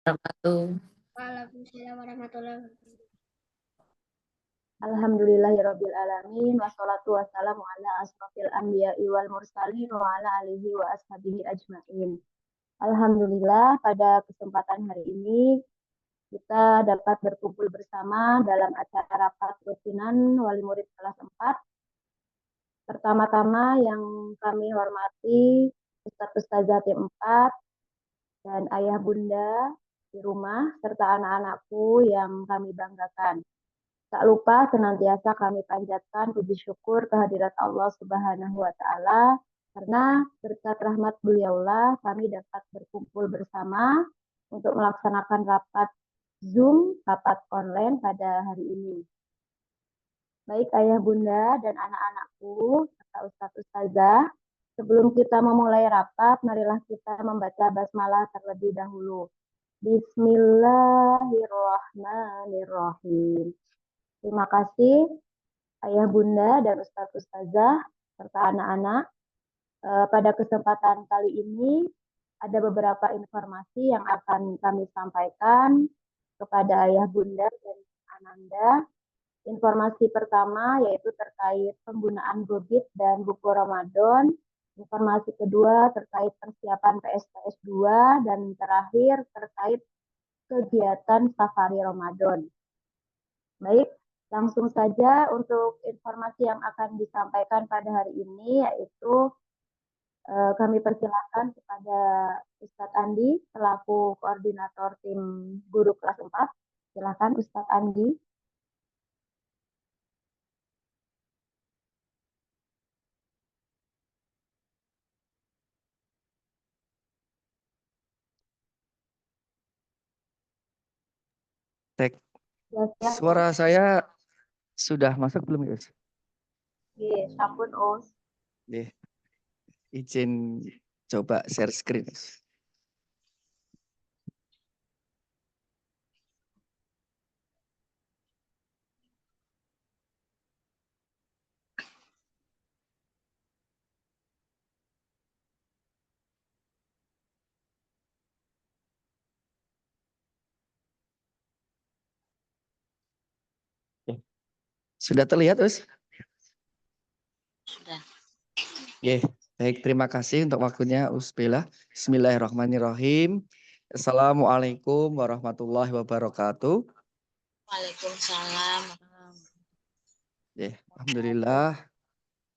Wabarakatuh. Waalaikumsalam warahmatullahi wabarakatuh. Alhamdulillahirabbil alamin wassalatu wassalamu ala asrofil anbiya'i wal mursalin wa ala alihi wa ashabihi ajmain. Alhamdulillah pada kesempatan hari ini kita dapat berkumpul bersama dalam acara rapat rutinan wali murid kelas 4. Pertama-tama yang kami hormati Ustadz Ustazah tim 4 dan ayah bunda di rumah serta anak-anakku yang kami banggakan. Tak lupa senantiasa kami panjatkan puji syukur kehadirat Allah Subhanahu wa Ta'ala, karena berkat rahmat beliaulah kami dapat berkumpul bersama untuk melaksanakan rapat Zoom, rapat online pada hari ini. Baik ayah bunda dan anak-anakku serta Ustadz Ustazah, sebelum kita memulai rapat, marilah kita membaca basmalah terlebih dahulu. Bismillahirrahmanirrahim. Terima kasih ayah bunda dan Ustadz Ustazah serta anak-anak. Pada kesempatan kali ini ada beberapa informasi yang akan kami sampaikan kepada ayah bunda dan Ananda. Informasi pertama yaitu terkait penggunaan Gobit dan buku Ramadan. Informasi kedua terkait persiapan PSTS 2 dan terakhir terkait kegiatan safari Ramadan. Baik, langsung saja untuk informasi yang akan disampaikan pada hari ini, yaitu kami persilakan kepada Ustadz Andi selaku koordinator tim guru kelas 4. Silakan Ustadz Andi. Tek. Ya, Suara saya sudah masuk belum, guys? Iya, sampun Os. Izin coba share screen. Sudah terlihat, Us? Sudah. Baik, terima kasih untuk waktunya, Usbila. Bismillahirrahmanirrahim. Assalamualaikum warahmatullahi wabarakatuh. Waalaikumsalam. Alhamdulillah,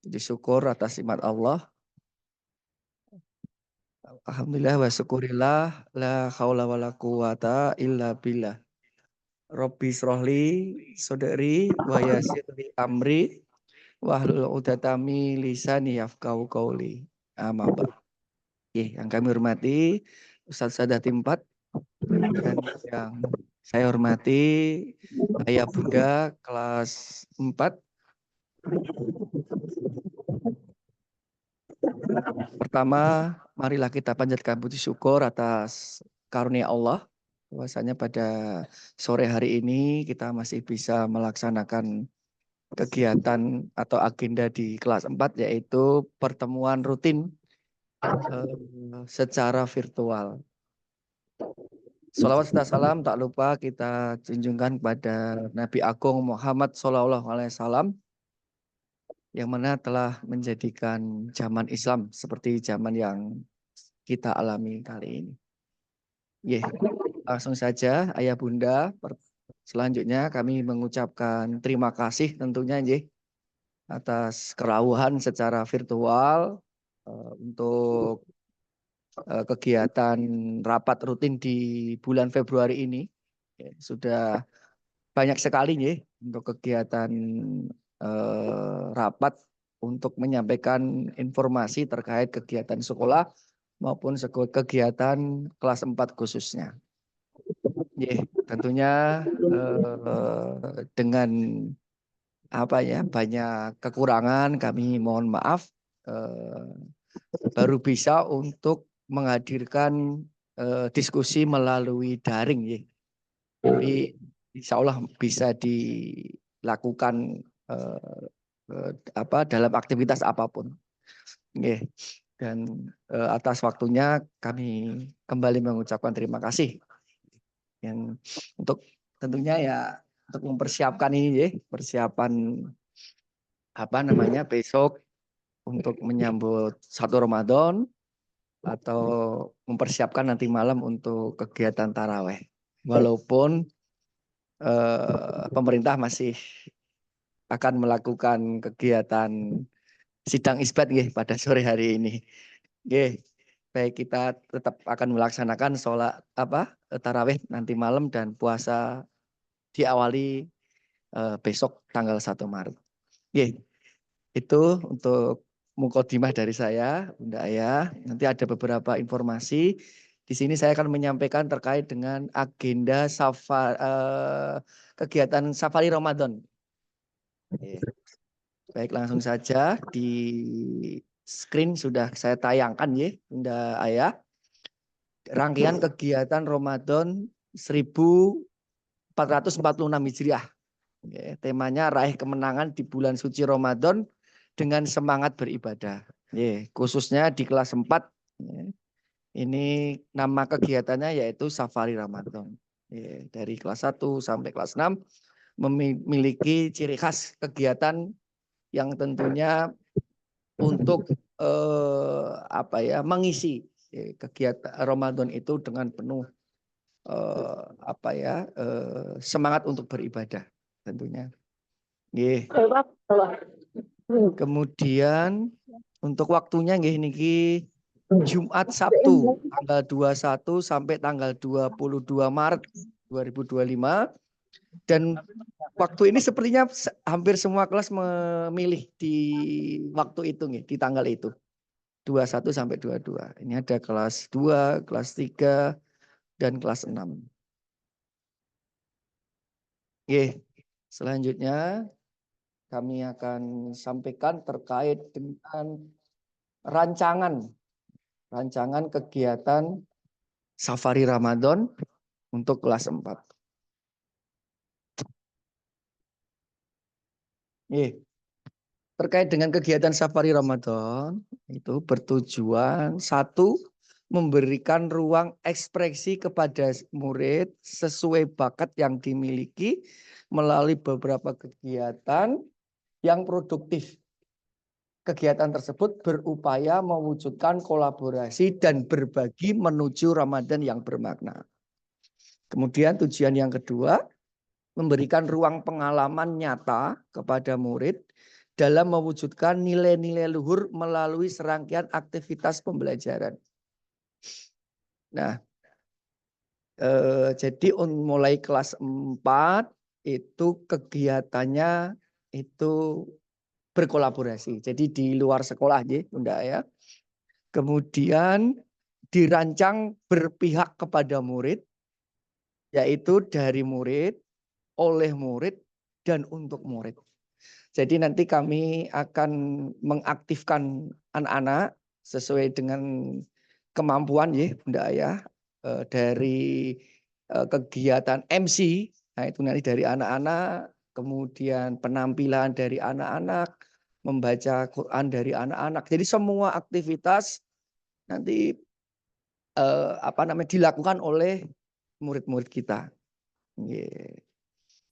puji syukur atas nikmat Allah. Alhamdulillah wa syukurillah, la haula wa la quwata illa billah. Rabbi srohli soderi wa yasirli amri wahlul udatami lisani yafqahu qauli. Amaba. Yang kami hormati Ustadz Sadah tim 4 dan yang saya hormati ayah bunda kelas 4. Pertama, marilah kita panjatkan puji syukur atas karunia Allah. Bahwasanya pada sore hari ini kita masih bisa melaksanakan kegiatan atau agenda di kelas 4, yaitu pertemuan rutin secara virtual. Shalawat serta salam tak lupa kita junjungkan kepada Nabi Agung Muhammad SAW, yang mana telah menjadikan zaman Islam seperti zaman yang kita alami kali ini. Langsung saja ayah bunda. Selanjutnya kami mengucapkan terima kasih tentunya atas kerauhan secara virtual untuk kegiatan rapat rutin di bulan Februari ini. Sudah banyak sekali untuk kegiatan rapat untuk menyampaikan informasi terkait kegiatan sekolah maupun kegiatan kelas 4 khususnya. Tentunya dengan banyak kekurangan kami mohon maaf, baru bisa untuk menghadirkan diskusi melalui daring. Tapi insya Allah bisa dilakukan dalam aktivitas apapun. Dan atas waktunya kami kembali mengucapkan terima kasih. Yang untuk tentunya ya untuk mempersiapkan ini ya, persiapan apa namanya besok untuk menyambut 1 Ramadan atau mempersiapkan nanti malam untuk kegiatan taraweh. Walaupun pemerintah masih akan melakukan kegiatan sidang isbat nggih pada sore hari ini. Nggih, baik kita tetap akan melaksanakan sholat tarawih nanti malam dan puasa diawali besok tanggal 1 Maret. Nggih, itu untuk mukadimah dari saya, Bunda Ayah. Nanti ada beberapa informasi. Di sini saya akan menyampaikan terkait dengan agenda kegiatan safari Ramadan. Baik, langsung saja di screen sudah saya tayangkan ya, Bunda Ayah. Rangkaian kegiatan Ramadan 1446 Hijriah. Temanya raih kemenangan di bulan suci Ramadan dengan semangat beribadah. Khususnya di kelas 4. Ini nama kegiatannya yaitu Safari Ramadan. Dari kelas 1 sampai kelas 6 memiliki ciri khas kegiatan yang tentunya untuk mengisi kegiatan Ramadan itu dengan penuh semangat untuk beribadah tentunya. Kemudian untuk waktunya niki Jumat Sabtu tanggal 21 sampai tanggal 22 Maret 2025. Dan waktu ini sepertinya hampir semua kelas memilih di waktu itu nih, di tanggal itu. 21 sampai 22. Ini ada kelas 2, kelas 3, dan kelas 6. Selanjutnya kami akan sampaikan terkait dengan rancangan kegiatan Safari Ramadan untuk kelas 4. Terkait dengan kegiatan Safari Ramadan itu bertujuan satu, memberikan ruang ekspresi kepada murid sesuai bakat yang dimiliki melalui beberapa kegiatan yang produktif. Kegiatan tersebut berupaya mewujudkan kolaborasi dan berbagi menuju Ramadan yang bermakna. Kemudian tujuan yang kedua, memberikan ruang pengalaman nyata kepada murid dalam mewujudkan nilai-nilai luhur melalui serangkaian aktivitas pembelajaran. Nah, jadi mulai kelas 4 itu kegiatannya itu berkolaborasi. Jadi di luar sekolah ya, Bunda ya. Kemudian dirancang berpihak kepada murid, yaitu dari murid, oleh murid, dan untuk murid. Jadi nanti kami akan mengaktifkan anak-anak sesuai dengan kemampuan ya Bunda Ayah dari kegiatan MC, nah itu nanti dari anak-anak, kemudian penampilan dari anak-anak, membaca Quran dari anak-anak. Jadi semua aktivitas nanti dilakukan oleh murid-murid kita. Yeah.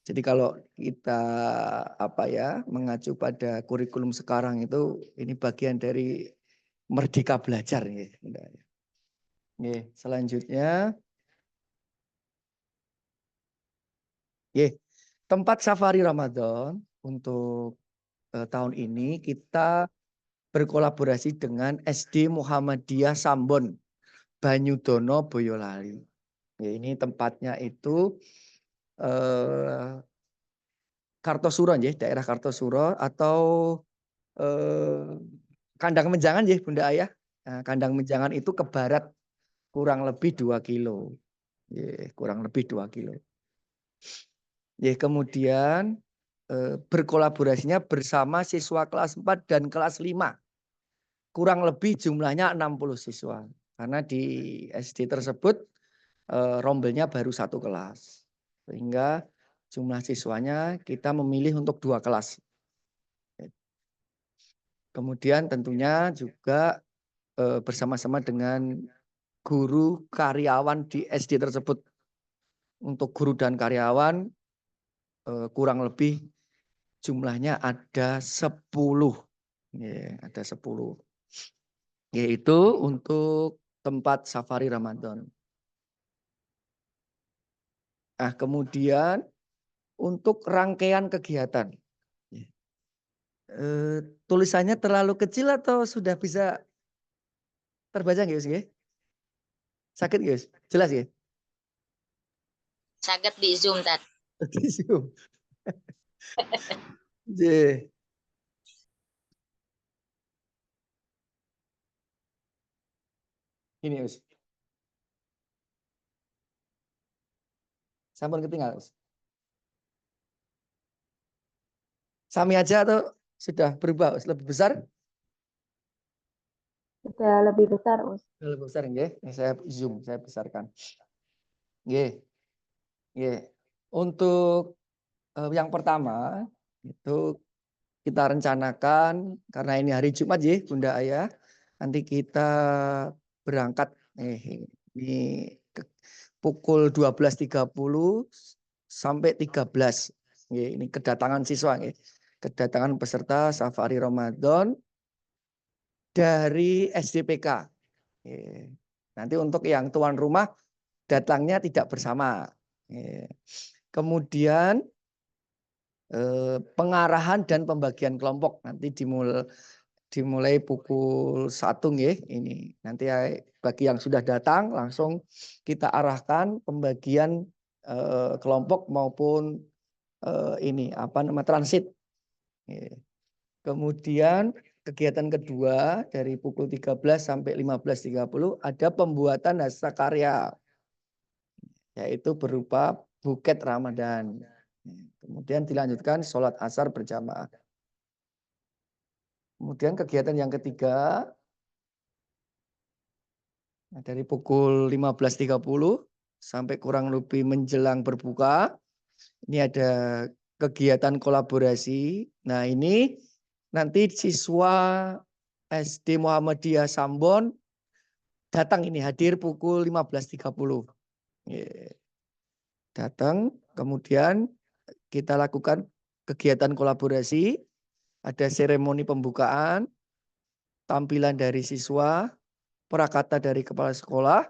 Jadi kalau kita mengacu pada kurikulum sekarang itu ini bagian dari merdeka belajar ya. Selanjutnya tempat safari Ramadan untuk tahun ini kita berkolaborasi dengan SD Muhammadiyah Sambon Banyudono Boyolali. Ini tempatnya itu Kartosuro ya, daerah Kartosuro atau Kandang Menjangan ya Bunda Ayah. Nah, Kandang Menjangan itu ke barat kurang lebih 2 kilo. Kurang lebih 2 kilo. Kemudian berkolaborasinya bersama siswa kelas 4 dan kelas 5. Kurang lebih jumlahnya 60 siswa. Karena di SD tersebut rombelnya baru 1 kelas. Sehingga jumlah siswanya kita memilih untuk 2 kelas. Kemudian tentunya juga bersama-sama dengan guru karyawan di SD tersebut. Untuk guru dan karyawan kurang lebih jumlahnya ada 10. Ada 10. Yaitu untuk tempat safari Ramadan. Nah, kemudian untuk rangkaian kegiatan. Tulisannya terlalu kecil atau sudah bisa terbaca nggak, Gus? Sakit, Gus? Jelas ya? Saged di Zoom Tat. Ini, Gus. Sampun ketinggal, Gus. Sami aja atau sudah berubah, Gus? Lebih besar? Sudah lebih besar, Us. Lebih besar, nggih. Ini saya zoom, saya besarkan. Nggih. Nggih. Untuk yang pertama itu kita rencanakan karena ini hari Jumat ya, Bunda Ayah. Nanti kita berangkat ini pukul 12.30 sampai 13. Ini kedatangan siswa, kedatangan peserta safari Ramadan dari SDPK. Nanti untuk yang tuan rumah datangnya tidak bersama. Kemudian pengarahan dan pembagian kelompok nanti dimulai pukul 1 nggih ini. Nanti bagi yang sudah datang langsung kita arahkan pembagian kelompok maupun ini transit. Kemudian kegiatan kedua dari pukul 13 sampai 15.30 ada pembuatan hastakarya, yaitu berupa buket Ramadan. Kemudian dilanjutkan sholat asar berjamaah. Kemudian kegiatan yang ketiga dari pukul 15.30 sampai kurang lebih menjelang berbuka. Ini ada kegiatan kolaborasi. Nah, ini nanti siswa SD Muhammadiyah Sambon datang ini hadir pukul 15.30. Datang, kemudian kita lakukan kegiatan kolaborasi, ada seremoni pembukaan, tampilan dari siswa, prakata dari kepala sekolah,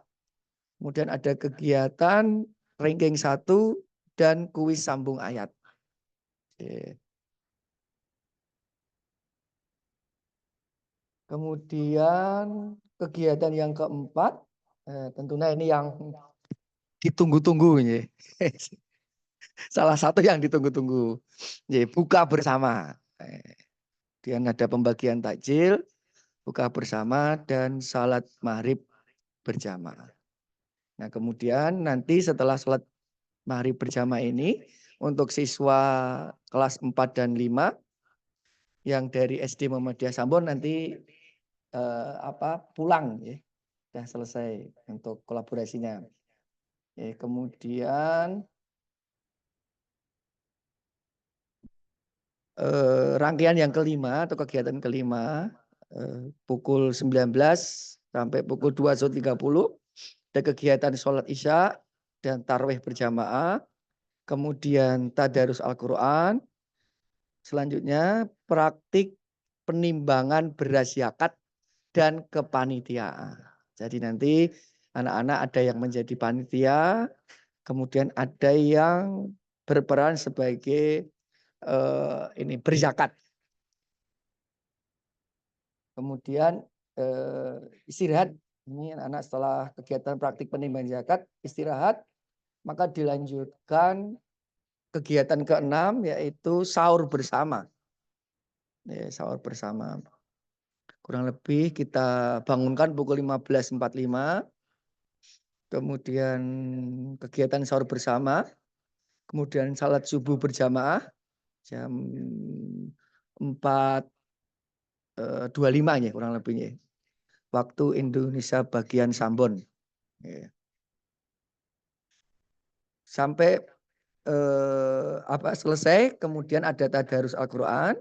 kemudian ada kegiatan ranking 1 dan kuis sambung ayat. Kemudian kegiatan yang keempat, tentunya ini yang ditunggu-tunggu. Salah satu yang ditunggu-tunggu. Buka bersama. Kemudian ada pembagian takjil, buka bersama, dan salat maghrib berjamaah. Nah, kemudian nanti setelah salat maghrib berjamaah ini, untuk siswa kelas 4 dan 5 yang dari SD Muhammadiyah Sambon nanti pulang ya. Sudah selesai untuk kolaborasinya. Kemudian rangkaian yang kelima atau kegiatan kelima pukul 19 sampai pukul 20.30 ada kegiatan sholat isya dan tarawih berjamaah, kemudian tadarus Al-Quran, selanjutnya praktik penimbangan beras zakat dan kepanitiaan. Jadi nanti anak-anak ada yang menjadi panitia, kemudian ada yang berperan sebagai berzakat. Kemudian istirahat. Ini anak-anak setelah kegiatan praktik penimbangan zakat, istirahat, maka dilanjutkan kegiatan ke-6 yaitu sahur bersama. Sahur bersama. Kurang lebih kita bangunkan pukul 15.45. Kemudian kegiatan sahur bersama. Kemudian salat subuh berjamaah jam 4.25 ya kurang lebihnya. Waktu Indonesia bagian Sambon. Sampai selesai, kemudian ada tadarus Al-Quran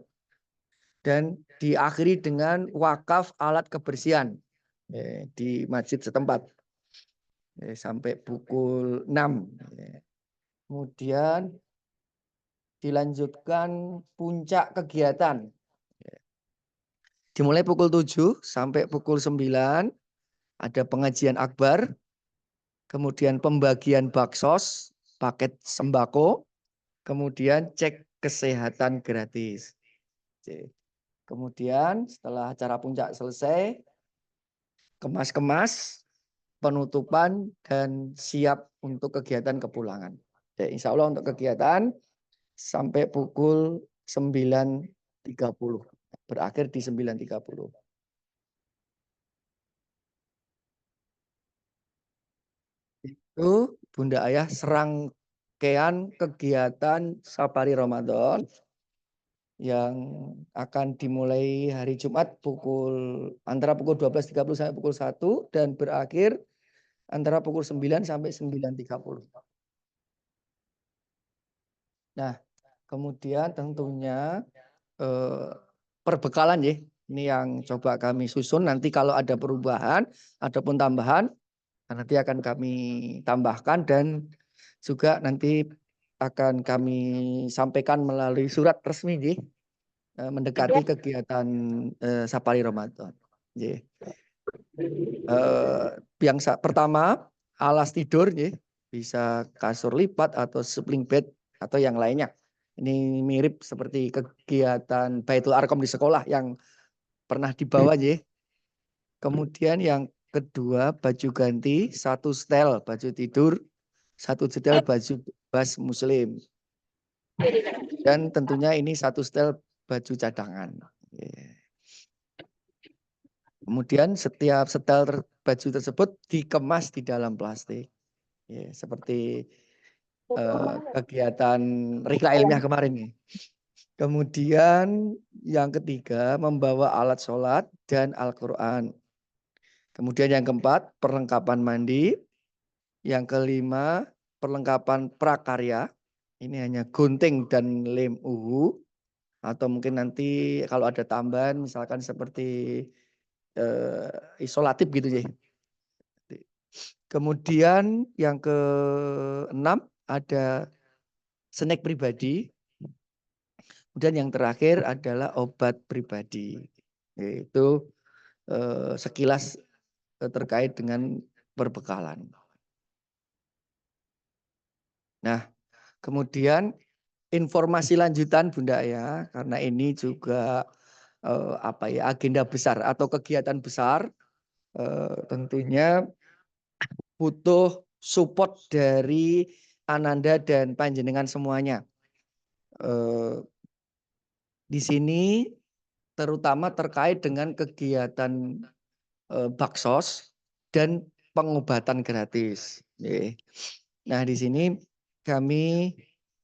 dan diakhiri dengan wakaf alat kebersihan di masjid setempat sampai pukul 6. Kemudian dilanjutkan puncak kegiatan. Dimulai pukul 7 sampai pukul 9 ada pengajian akbar, kemudian pembagian baksos, paket sembako, kemudian cek kesehatan gratis. Kemudian setelah acara puncak selesai, kemas-kemas, penutupan, dan siap untuk kegiatan kepulangan. Jadi, insya Allah untuk kegiatan sampai pukul 9.30. Berakhir di 9.30. Itu Bunda Ayah serangkaian kegiatan Safari Ramadan yang akan dimulai hari Jumat antara pukul 12.30 sampai pukul 1 dan berakhir antara pukul 9 sampai 9.30. Nah, kemudian tentunya perbekalan ya. Ini yang coba kami susun. Nanti kalau ada perubahan ataupun tambahan, nanti akan kami tambahkan dan juga nanti akan kami sampaikan melalui surat resmi ya, mendekati kegiatan Safari Ramadan. Ya. Yang pertama alas tidur ya, bisa kasur lipat atau spring bed atau yang lainnya. Ini mirip seperti kegiatan Baitul Arqam di sekolah yang pernah dibawa ya. Kemudian yang kedua baju ganti, satu setel baju tidur, satu setel baju bebas muslim. Dan tentunya ini satu setel baju cadangan. Kemudian setiap setel baju tersebut dikemas di dalam plastik. Seperti kegiatan Rihla Ilmiah kemarin nih. Kemudian yang ketiga membawa alat sholat dan Al-Quran. Kemudian yang keempat perlengkapan mandi. Yang kelima perlengkapan prakarya. Ini hanya gunting dan lem uhu. Atau mungkin nanti kalau ada tambahan misalkan seperti isolatif gitu ya. Kemudian yang keenam ada snack pribadi. Kemudian yang terakhir adalah obat pribadi. Itu sekilas terkait dengan perbekalan. Nah, kemudian informasi lanjutan Bunda ya, karena ini juga agenda besar atau kegiatan besar, tentunya butuh support dari Ananda dan panjenengan semuanya. Di sini terutama terkait dengan kegiatan baksos dan pengobatan gratis. Nah, di sini kami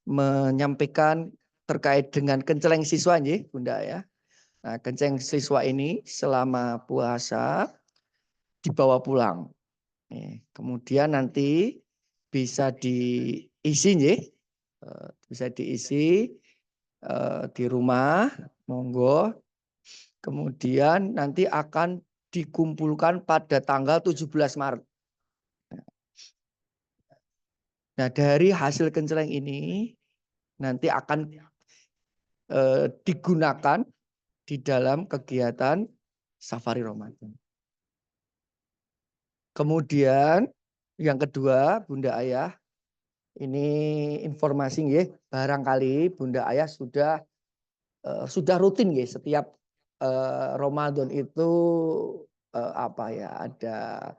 menyampaikan terkait dengan kenceleng siswa ya, Bunda ya. Nah, kenceleng siswa ini selama puasa dibawa pulang. Kemudian nanti bisa diisi ya. Bisa diisi di rumah, monggo. Kemudian nanti akan dikumpulkan pada tanggal 17 Maret. Nah, dari hasil kenceleng ini nanti akan digunakan di dalam kegiatan Safari Ramadan. Kemudian yang kedua, Bunda Ayah, ini informasi ya, barangkali Bunda Ayah sudah rutin ya setiap Ramadan itu ada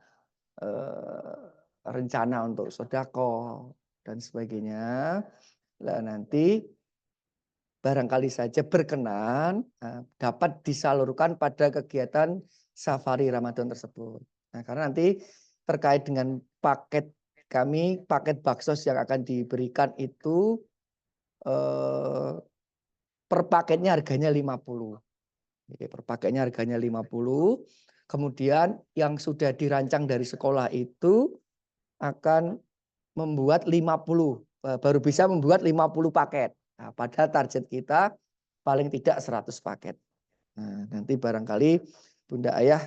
rencana untuk sedekah dan sebagainya. Nah, nanti barangkali saja berkenan dapat disalurkan pada kegiatan Safari Ramadan tersebut. Nah, karena nanti terkait dengan paket kami, paket baksos yang akan diberikan itu per paketnya harganya 50. Per paketnya harganya 50. Kemudian yang sudah dirancang dari sekolah itu akan membuat 50, baru bisa membuat 50 paket. Nah, padahal target kita paling tidak 100 paket. Nah, nanti barangkali Bunda Ayah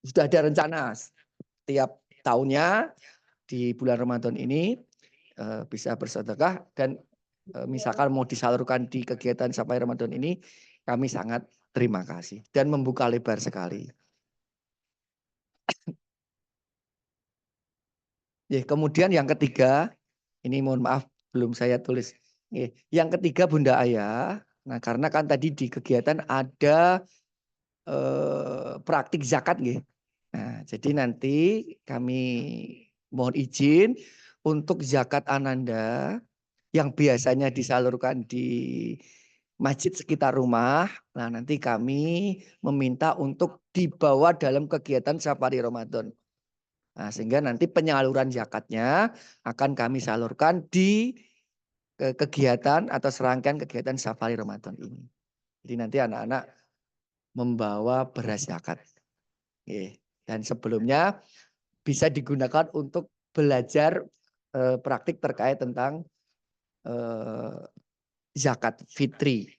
sudah ada rencana setiap tahunnya di bulan Ramadan ini bisa bersedekah dan misalkan mau disalurkan di kegiatan Safari Ramadan ini, kami sangat terima kasih dan membuka lebar sekali. Kemudian yang ketiga, ini mohon maaf belum saya tulis. Yang ketiga Bunda Ayah. Nah, karena kan tadi di kegiatan ada praktik zakat nggih. Nah, jadi nanti kami mohon izin untuk zakat Ananda yang biasanya disalurkan di masjid sekitar rumah. Nah, nanti kami meminta untuk dibawa dalam kegiatan Safari Ramadan. Nah, sehingga nanti penyaluran zakatnya akan kami salurkan di kegiatan atau serangkaian kegiatan Safari Ramadan ini. Jadi nanti anak-anak membawa beras zakat. Dan sebelumnya bisa digunakan untuk belajar praktik terkait tentang zakat fitri.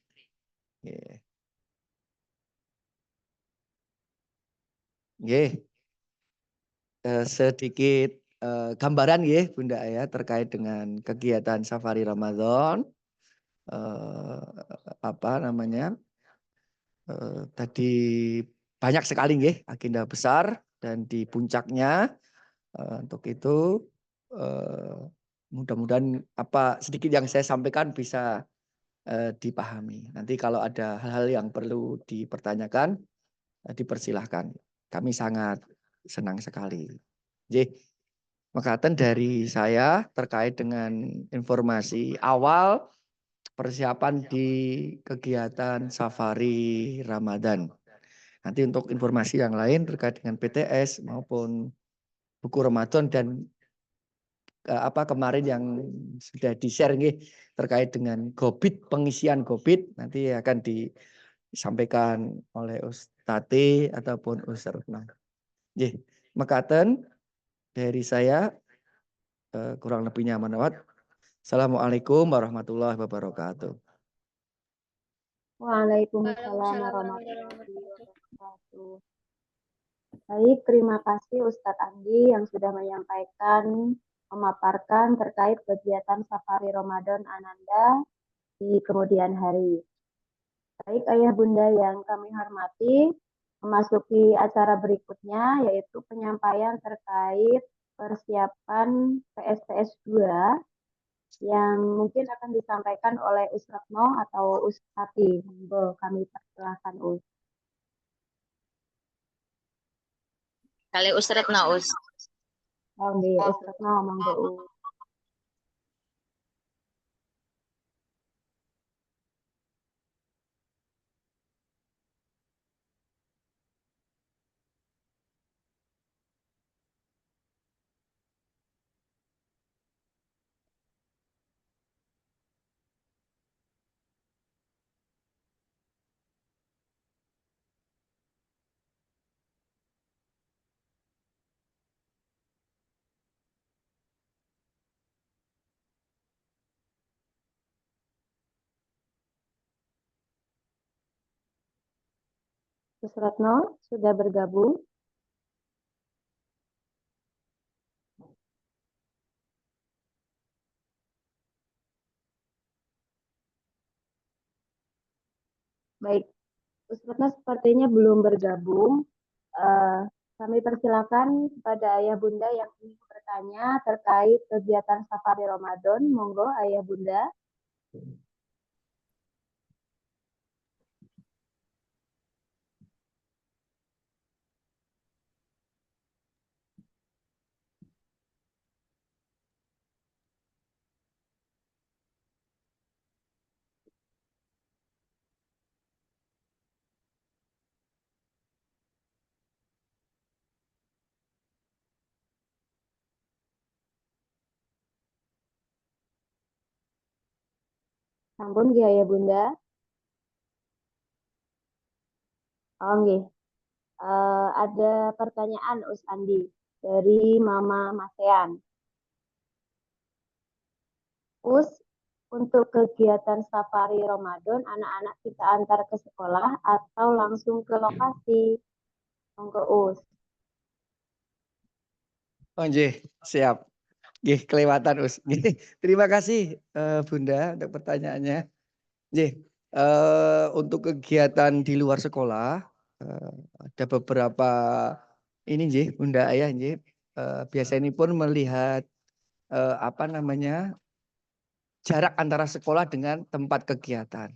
Sedikit gambaran ya Bunda ya terkait dengan kegiatan Safari Ramadan. Tadi banyak sekali ya agenda besar dan di puncaknya untuk itu mudah-mudahan apa sedikit yang saya sampaikan bisa dipahami. Nanti kalau ada hal-hal yang perlu dipertanyakan, dipersilahkan. Kami sangat senang sekali. Makaten dari saya terkait dengan informasi awal persiapan di kegiatan Safari Ramadan. Nanti untuk informasi yang lain terkait dengan PTS maupun buku Ramadan dan kemarin yang sudah di-share terkait dengan Gobit, pengisian Gobit nanti akan disampaikan oleh Ustati ataupun Ustaz Rukman. Mekaten dari saya kurang lebihnya manawat. Assalamualaikum warahmatullahi wabarakatuh. Waalaikumsalam warahmatullahi wabarakatuh. Baik, terima kasih Ustadz Andi yang sudah memaparkan terkait kegiatan Safari Ramadan Ananda di kemudian hari. Baik Ayah Bunda yang kami hormati, memasuki acara berikutnya yaitu penyampaian terkait persiapan PSTS 2 yang mungkin akan disampaikan oleh Ustadz Mo atau Ustati. Monggo kami persilahkan Kali Ustadz Naus. Ustadz Mo monggo Ustadz Mo sudah bergabung? Baik, Ustadz sepertinya belum bergabung. Kami persilakan kepada Ayah Bunda yang ingin bertanya terkait kegiatan Safari Ramadan. Monggo Ayah Bunda. Sampun nggih Ayah Bunda? Oh nggih. Ada pertanyaan Us Andi dari Mama Masean. Us, untuk kegiatan Safari Ramadan, anak-anak kita antar ke sekolah atau langsung ke lokasi? Monggo Us. Oh, siap. Nggih, kelewatan Us. Nggih, terima kasih Bunda untuk pertanyaannya. Nggih, untuk kegiatan di luar sekolah ada beberapa ini nggih Bunda Ayah nggih. Biasanya pun melihat apa namanya jarak antara sekolah dengan tempat kegiatan.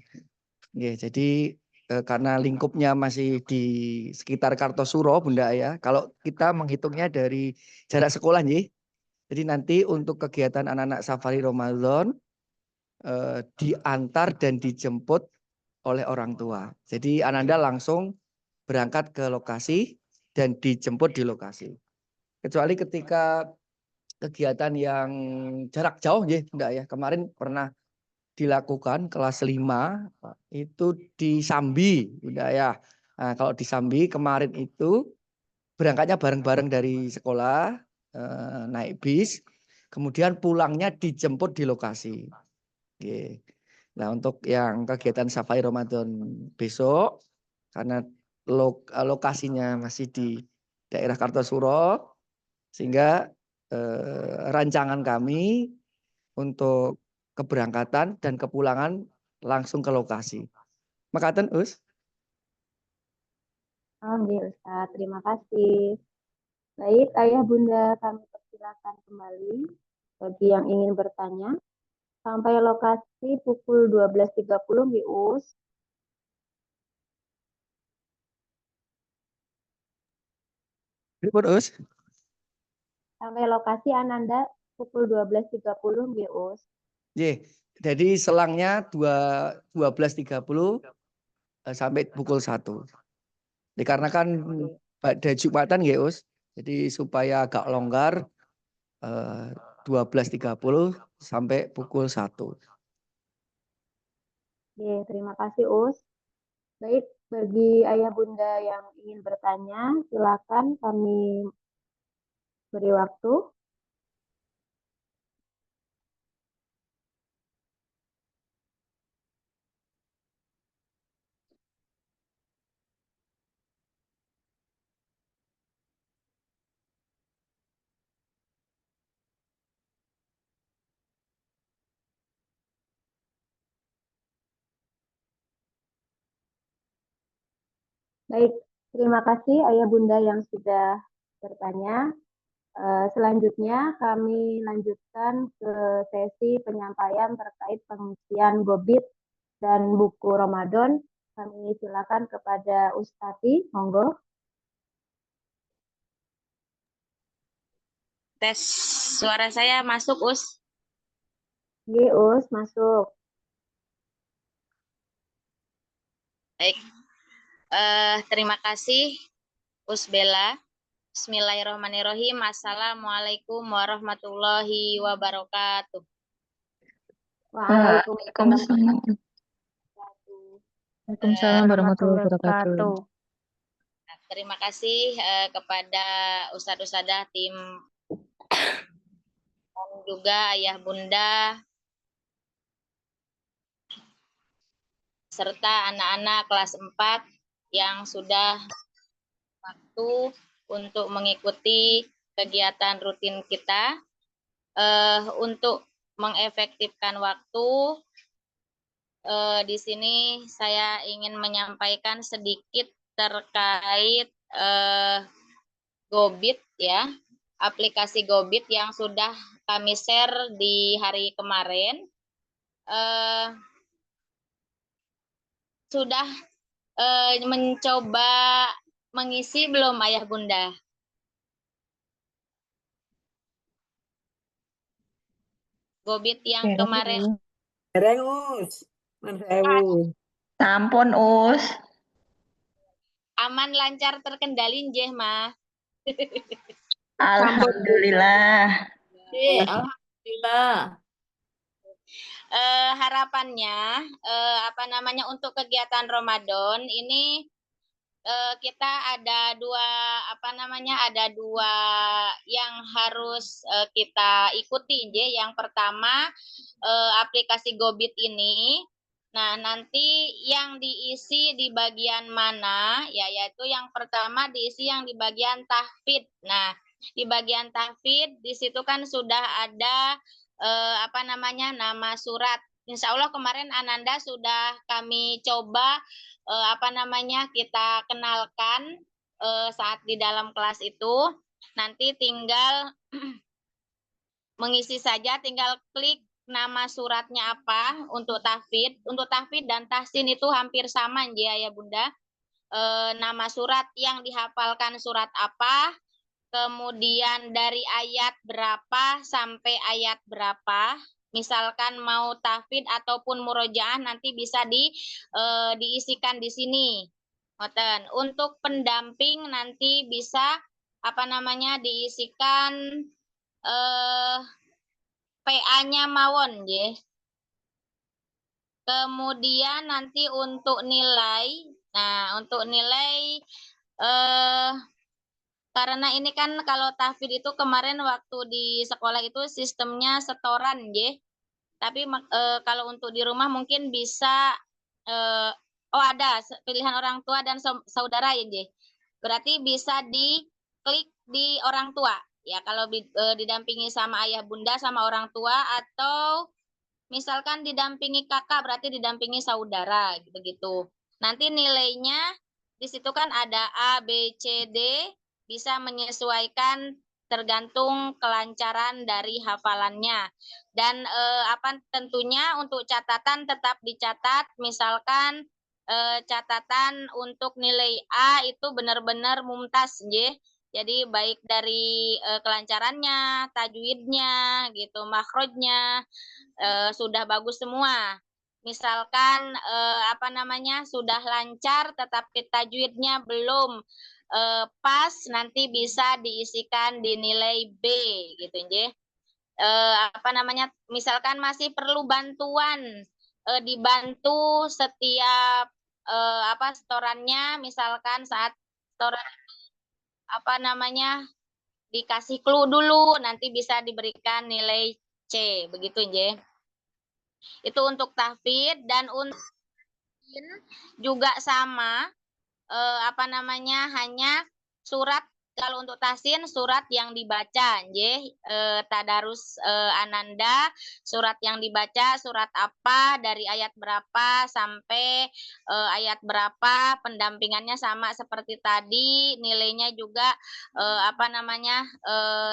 Nggih, jadi karena lingkupnya masih di sekitar Kartosuro Bunda Ayah. Kalau kita menghitungnya dari jarak sekolah nggih. Jadi nanti untuk kegiatan anak-anak safari Ramadan diantar dan dijemput oleh orang tua. Jadi Ananda langsung berangkat ke lokasi dan dijemput di lokasi. Kecuali ketika kegiatan yang jarak jauh ya, enggak ya. Kemarin pernah dilakukan kelas 5 itu di Sambi, udah ya. Nah, kalau di Sambi kemarin itu berangkatnya bareng-bareng dari sekolah, naik bis, kemudian pulangnya dijemput di lokasi. Oke. Nah, untuk yang kegiatan Safari Ramadan besok, karena lokasinya masih di daerah Kartosuro, sehingga rancangan kami untuk keberangkatan dan kepulangan langsung ke lokasi. Makaten, Us. Oh, nggih, Ustaz. Terima kasih. Baik, Ayah Bunda kami persilakan kembali bagi yang ingin bertanya. Sampai lokasi pukul 12.30 nggih, Us. Pripun, Us? Sampai lokasi Ananda pukul 12.30 nggih, Us. Nggih. Jadi selangnya 12.30 sampai pukul 1. Dikarenakan pada Jumatan nggih, Us. Jadi supaya agak longgar 12.30 sampai pukul 1. Oke, terima kasih, Us. Baik, bagi Ayah Bunda yang ingin bertanya, silakan kami beri waktu. Baik, terima kasih Ayah Bunda yang sudah bertanya. Selanjutnya kami lanjutkan ke sesi penyampaian terkait pengisian GOBIT dan buku Ramadan. Kami silakan kepada Ustati, monggo. Tes suara saya masuk, Us. Nggih, Us, masuk. Baik. Terima kasih, Us Bella. Bismillahirrahmanirrahim. Assalamualaikum warahmatullahi wabarakatuh. Waalaikumsalam. Waalaikumsalam warahmatullahi wabarakatuh. Terima kasih kepada Ustadz-Ustadzah tim dan juga Ayah Bunda serta anak-anak kelas 4 yang sudah waktu untuk mengikuti kegiatan rutin kita. Untuk mengefektifkan waktu, di sini saya ingin menyampaikan sedikit terkait GoBit ya, aplikasi GoBit yang sudah kami share di hari kemarin. Sudah mencoba mengisi belum Ayah Bunda? GoBit yang kemarin. Dereng, Us. Mansewu. Sampun, Us. Aman, lancar, terkendali nggih, Mah. Alhamdulillah. Alhamdulillah. Harapannya untuk kegiatan Ramadan ini kita ada dua yang harus kita ikuti. Yang pertama aplikasi GoBit ini. Nah, nanti yang diisi di bagian mana? Ya, yaitu yang pertama diisi yang di bagian tahfidz. Nah, di bagian tahfidz di situ kan sudah ada nama surat. Insya Allah kemarin Ananda sudah kami coba kita kenalkan saat di dalam kelas itu. Nanti tinggal mengisi saja, tinggal klik nama suratnya apa untuk tahfidz. Untuk tahfidz dan tahsin itu hampir sama ya Bunda. Nama surat yang dihafalkan surat apa, kemudian dari ayat berapa sampai ayat berapa. Misalkan mau tahfidz ataupun murojaah nanti bisa diisikan di sini. Untuk pendamping nanti bisa diisikan PA-nya mawon ya. Kemudian nanti untuk nilai, untuk nilai karena ini kan kalau tahfidz itu kemarin waktu di sekolah itu sistemnya setoran ya. Tapi kalau untuk di rumah mungkin bisa ada pilihan orang tua dan saudara ya, J. Berarti bisa diklik di orang tua. Ya, kalau didampingi sama ayah bunda sama orang tua, atau misalkan didampingi kakak berarti didampingi saudara begitu. Nanti nilainya di situ kan ada A, B, C, D, bisa menyesuaikan tergantung kelancaran dari hafalannya. Dan tentunya untuk catatan tetap dicatat, misalkan catatan untuk nilai A itu benar-benar mumtaz, nggih. Jadi baik dari kelancarannya, tajwidnya, gitu, makhrajnya sudah bagus semua. Misalkan sudah lancar, tetapi tajwidnya belum pas, nanti bisa diisikan di nilai B, gitu, nggih. Misalkan masih perlu bantuan, dibantu setiap setorannya, misalkan saat setoran dikasih clue dulu, nanti bisa diberikan nilai C, begitu nggih. Itu untuk tahfidz. Dan untuk juga sama hanya surat. Kalau untuk tahsin surat yang dibaca nggih, tadarus Ananda, surat yang dibaca surat apa, dari ayat berapa sampai ayat berapa, pendampingannya sama seperti tadi, nilainya juga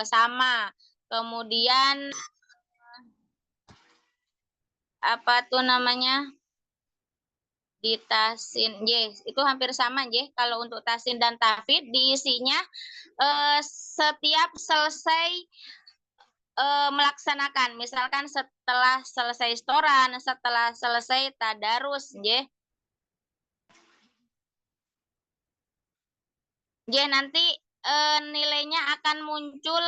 sama. Kemudian di tahsin, yes, itu hampir sama, yes. Kalau untuk tahsin dan tahfidz diisinya setiap selesai melaksanakan, misalkan setelah selesai setoran, setelah selesai tadarus, yes. Yes, nanti nilainya akan muncul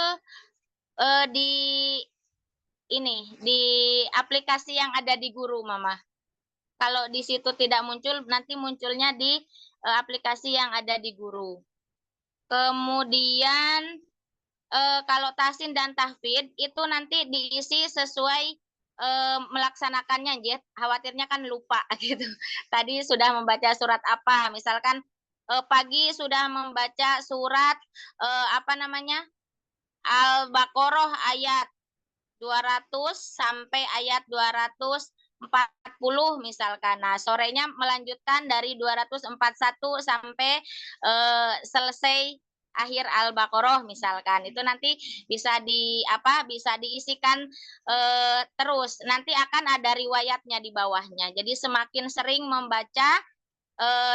di aplikasi yang ada di guru, Mama. Kalau di situ tidak muncul, nanti munculnya di aplikasi yang ada di guru. Kemudian kalau tahsin dan tahfidz itu nanti diisi sesuai melaksanakannya, Jet. Khawatirnya kan lupa gitu. Tadi sudah membaca surat apa? Misalkan pagi sudah membaca surat Al-Baqarah ayat 200 sampai ayat 240 misalkan. Nah, sorenya melanjutkan dari 241 sampai selesai akhir Al-Baqarah misalkan. Itu nanti bisa bisa diisikan terus. Nanti akan ada riwayatnya di bawahnya. Jadi semakin sering membaca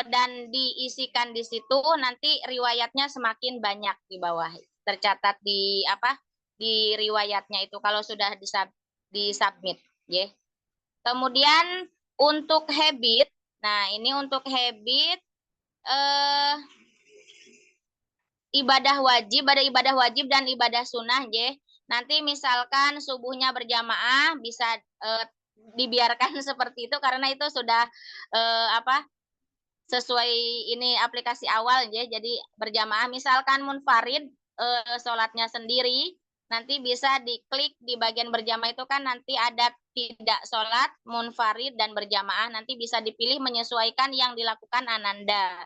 dan diisikan di situ, nanti riwayatnya semakin banyak di bawah. Tercatat di di riwayatnya itu kalau sudah disubmit, ya. Kemudian untuk habit, nah ini untuk habit ibadah wajib, ada ibadah wajib dan ibadah sunnah, ya. Nanti misalkan subuhnya berjamaah bisa dibiarkan seperti itu karena itu sudah sesuai ini aplikasi awal, ya. Jadi berjamaah, misalkan munfarid sholatnya sendiri, nanti bisa diklik di bagian berjamaah itu kan nanti ada tidak sholat, munfarid, dan berjamaah. Nanti bisa dipilih menyesuaikan yang dilakukan Ananda.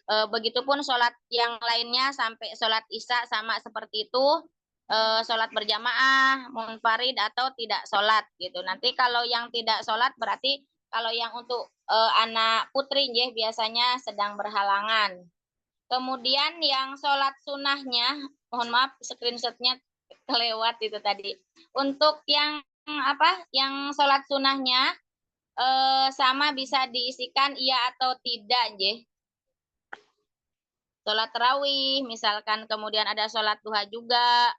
Begitupun sholat yang lainnya sampai sholat isya sama seperti itu. Sholat berjamaah, munfarid atau tidak sholat gitu. Nanti kalau yang tidak sholat berarti kalau yang untuk anak putri ya biasanya sedang berhalangan. Kemudian yang sholat sunnahnya, mohon maaf screenshotnya kelewat itu tadi. Untuk yang yang sholat sunnahnya sama bisa diisikan iya atau tidak ya. Sholat tarawih misalkan, kemudian ada sholat duha juga.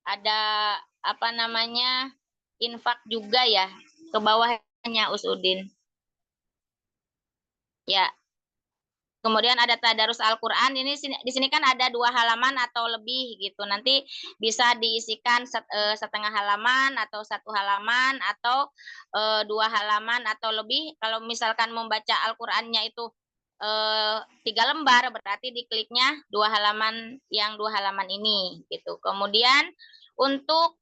Ada infak juga ya, ke bawahnya Usudin. Ya. Kemudian ada tadarus Al-Qur'an, ini di sini kan ada 2 halaman atau lebih gitu. Nanti bisa diisikan setengah halaman atau 1 halaman atau 2 halaman atau lebih. Kalau misalkan membaca Al-Qur'annya itu 3 lembar, berarti dikliknya 2 halaman, yang 2 halaman ini gitu. Kemudian untuk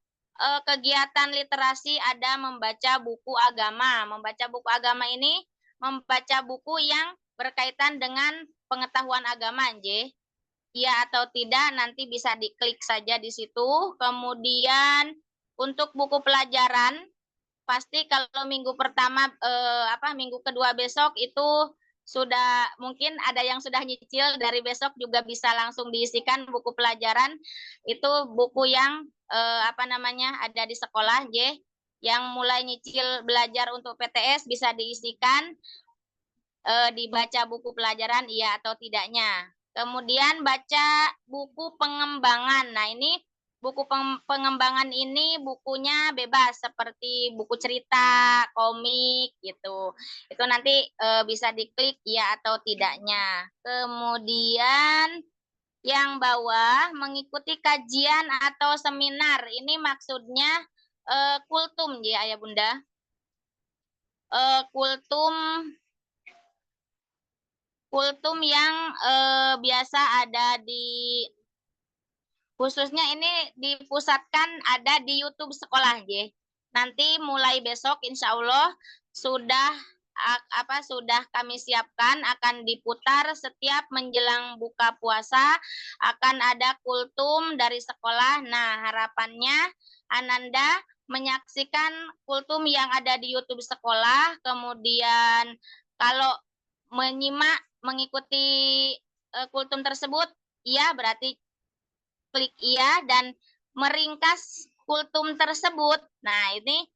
kegiatan literasi ada membaca buku agama. Membaca buku agama ini membaca buku yang berkaitan dengan pengetahuan agama, J. Iya atau tidak nanti bisa diklik saja di situ. Kemudian untuk buku pelajaran pasti kalau minggu pertama minggu kedua besok itu sudah mungkin ada yang sudah nyicil, dari besok juga bisa langsung diisikan buku pelajaran. Itu buku yang ada di sekolah, J. Yang mulai nyicil belajar untuk PTS bisa diisikan, dibaca buku pelajaran iya atau tidaknya. Kemudian baca buku pengembangan. Nah, ini buku pengembangan ini bukunya bebas seperti buku cerita, komik gitu. Itu nanti bisa diklik ya atau tidaknya. Kemudian yang bawah mengikuti kajian atau seminar. Ini maksudnya kultum ya Ayah Bunda. Kultum yang biasa ada di, khususnya ini dipusatkan ada di YouTube sekolah, J. Nanti mulai besok insya Allah sudah kami siapkan, akan diputar setiap menjelang buka puasa, akan ada kultum dari sekolah. Nah, harapannya Ananda menyaksikan kultum yang ada di YouTube sekolah, kemudian kalau mengikuti kultum tersebut, iya berarti klik iya, dan meringkas kultum tersebut. Nah, ini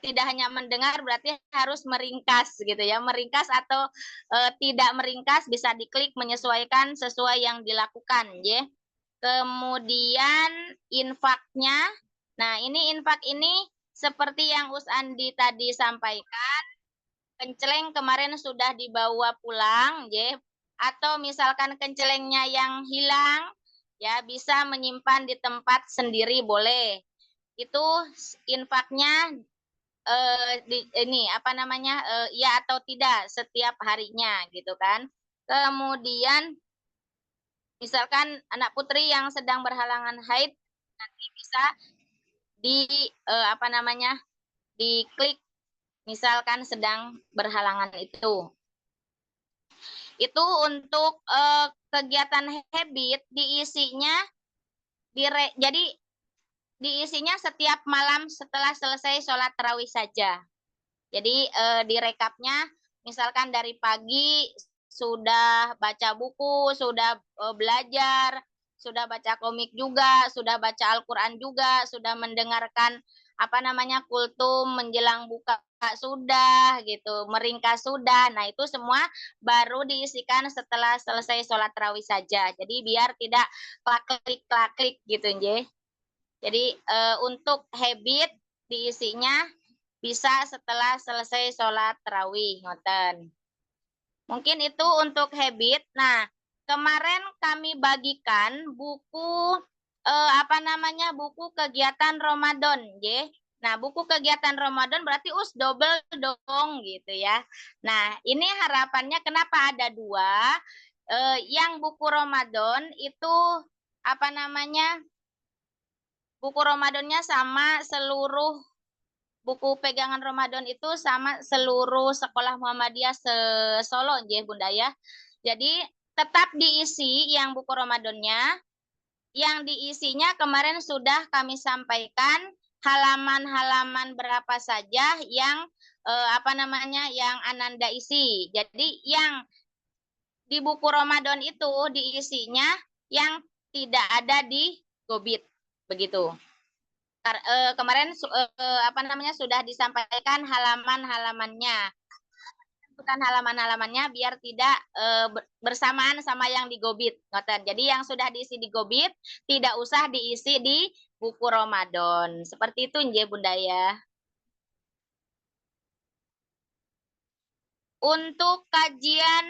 tidak hanya mendengar, berarti harus meringkas gitu ya. Meringkas atau tidak meringkas bisa diklik menyesuaikan sesuai yang dilakukan ya. Kemudian infaknya. Nah, ini infak ini seperti yang Us Andi tadi sampaikan. Kenceleng kemarin sudah dibawa pulang ya. Atau misalkan kencelengnya yang hilang, ya bisa menyimpan di tempat sendiri boleh. Itu infaknya iya atau tidak setiap harinya gitu kan. Kemudian misalkan anak putri yang sedang berhalangan haid, nanti bisa diklik misalkan sedang berhalangan itu. Itu untuk kegiatan habit diisinya jadi diisinya setiap malam setelah selesai sholat tarawih saja. Jadi direkapnya misalkan dari pagi sudah baca buku, sudah belajar, sudah baca komik juga, sudah baca Al-Qur'an juga, sudah mendengarkan kultum menjelang buka sudah gitu, meringkas sudah. Nah, itu semua baru diisikan setelah selesai sholat tarawih saja. Jadi biar tidak klak-klik gitu, Nje. Jadi untuk habit diisinya bisa setelah selesai sholat tarawih, ngoten. Mungkin itu untuk habit. Nah, kemarin kami bagikan buku buku kegiatan Ramadan, ya. Nah, buku kegiatan Ramadan berarti double dong gitu ya. Nah, ini harapannya kenapa ada 2? Yang buku Ramadan itu buku Ramadannya sama seluruh buku pegangan Ramadan itu sama seluruh sekolah Muhammadiyah Solo, ya Bunda ya. Jadi tetap diisi yang buku Ramadannya. Yang diisinya kemarin sudah kami sampaikan halaman-halaman berapa saja yang yang Ananda isi. Jadi yang di buku Ramadan itu diisinya yang tidak ada di Gobit, begitu. Kemarin sudah disampaikan halaman-halamannya. Bukan halaman-halamannya biar tidak bersamaan sama yang di Gobit. Jadi yang sudah diisi di Gobit tidak usah diisi di buku Ramadan. Seperti itu nje Bunda ya. Untuk kajian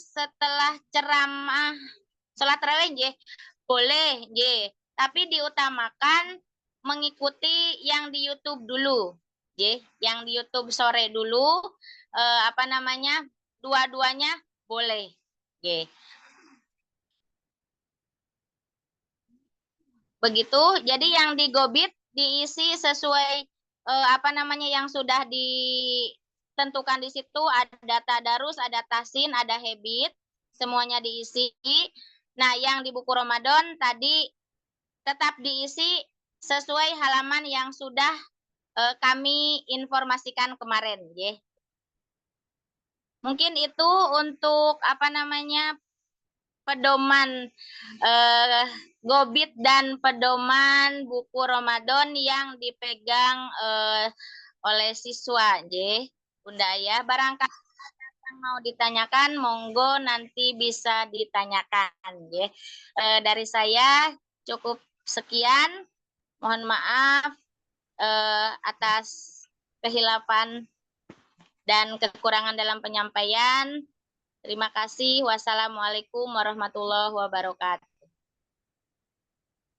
setelah ceramah sholat tarawih nje boleh nje, tapi diutamakan mengikuti yang di YouTube dulu. Yang di YouTube sore dulu, dua-duanya boleh. Begitu, jadi yang di Gobit diisi sesuai yang sudah ditentukan di situ, ada tadarus, ada tasin, ada habit, semuanya diisi. Nah, yang di buku Ramadan tadi tetap diisi sesuai halaman yang sudah kami informasikan kemarin, ya. Mungkin itu untuk pedoman Gobit dan pedoman buku Ramadan yang dipegang oleh siswa, ya. Bunda ya, barangkali yang mau ditanyakan, monggo nanti bisa ditanyakan, ya. Dari saya cukup sekian. Mohon maaf atas kehilafan dan kekurangan dalam penyampaian. Terima kasih. Wassalamualaikum warahmatullahi wabarakatuh.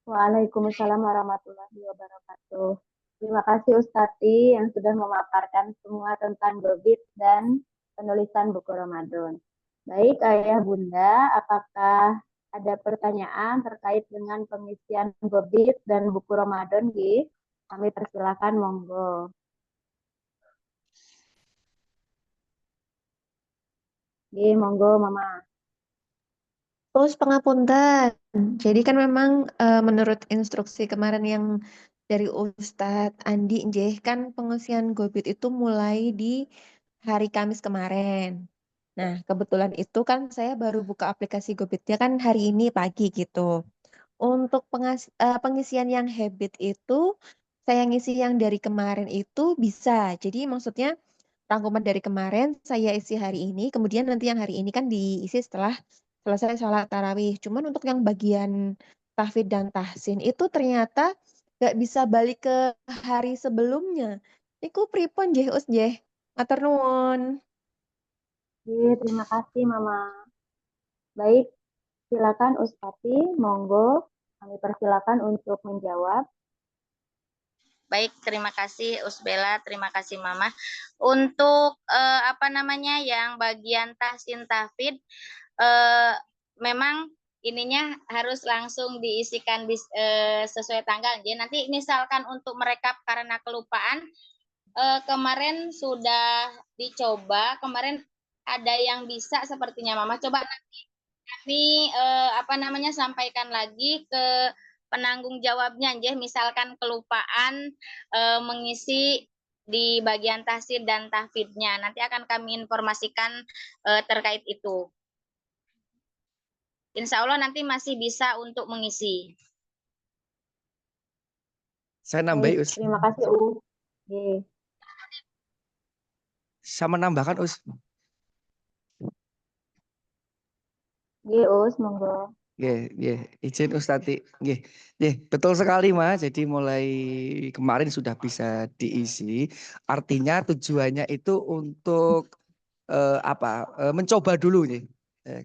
Waalaikumsalam warahmatullahi wabarakatuh. Terima kasih Ustati yang sudah memaparkan semua tentang Gobit dan penulisan buku Ramadan. Baik, Ayah Bunda, apakah ada pertanyaan terkait dengan pengisian Gobit dan buku Ramadan, Gi? Kami persilakan, monggo. Gi, monggo, Mama. Terus pengapunten. Jadi kan memang menurut instruksi kemarin yang dari Ustadz Andi, kan pengisian Gobit itu mulai di hari Kamis kemarin. Nah, kebetulan itu kan saya baru buka aplikasi Gobitnya kan hari ini pagi gitu. Untuk pengisian yang habit itu, saya ngisi yang dari kemarin itu bisa. Jadi maksudnya rangkuman dari kemarin saya isi hari ini, kemudian nanti yang hari ini kan diisi setelah selesai sholat tarawih. Cuman untuk yang bagian tahfidz dan tahsin itu ternyata nggak bisa balik ke hari sebelumnya. Iku pripun jeh us jeh. Matur nuwun. Terima kasih, Mama. Baik, silakan Ustati, monggo. Kami persilakan untuk menjawab. Baik, terima kasih Usbela, terima kasih Mama. Untuk yang bagian tahsin tahfidz, memang ininya harus langsung diisikan sesuai tanggal. Jadi nanti misalkan untuk merekap karena kelupaan, kemarin sudah dicoba, kemarin ada yang bisa sepertinya Mama. Coba nanti kami sampaikan lagi ke penanggung jawabnya, misalkan kelupaan mengisi di bagian tahsin dan tahfidznya. Nanti akan kami informasikan terkait itu. Insya Allah nanti masih bisa untuk mengisi. Saya nambahin, Us. Terima kasih, Us. Saya menambahkan, Us. Us, monggo. Izin Ustati. Betul sekali, Mas. Jadi mulai kemarin sudah bisa diisi. Artinya tujuannya itu untuk mencoba dulu nih.